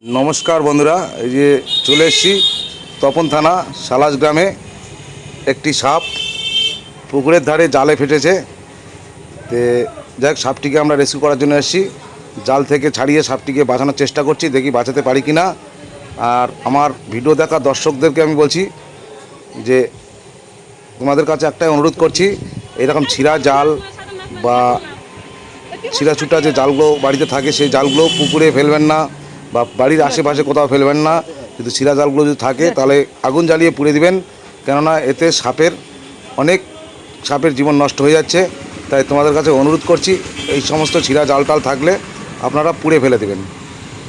नमस्कार बंधुरा ये चले तपन थाना सालास ग्रामे एक साप पुकुरेर धारे जाले फेटेছে तो যাক সাপটিকে আমরা রেস্কিউ করার জন্য এসেছি জাল থেকে ছাড়িয়ে সাপটিকে বাঁচানোর চেষ্টা করছি দেখি বাঁচাতে পারি কিনা। আর আমার ভিডিও দেখা দর্শকদেরকে আমি বলছি যে তোমাদের কাছে একটাই অনুরোধ করছি এরকম ছিঁড়া জাল বা ছিঁড়া ছুটা যে জালগুলো বাড়িতে থাকে সেই জালগুলো পুকুরে ফেলবেন না বা বাড়ির আশেপাশে কোথাও ফেলবেন না। কিন্তু ছিঁড়া জালগুলো যদি থাকে তাহলে আগুন জ্বালিয়ে পুড়ে দিবেন, কেননা এতে অনেক সাপের জীবন নষ্ট হয়ে যাচ্ছে। তাই তোমাদের কাছে অনুরোধ করছি এই সমস্ত ছিঁড়া জাল টাল থাকলে আপনারা পুড়ে ফেলে দেবেন,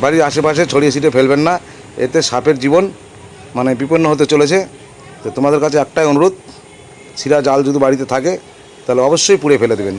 বাড়ির আশেপাশে ছড়িয়ে ছিটিয়ে ফেলবেন না, এতে সাপের জীবন বিপন্ন হতে চলেছে। তো তোমাদের কাছে একটাই অনুরোধ, ছিঁড়া জাল যদি বাড়িতে থাকে তাহলে অবশ্যই পুড়ে ফেলে দেবেন।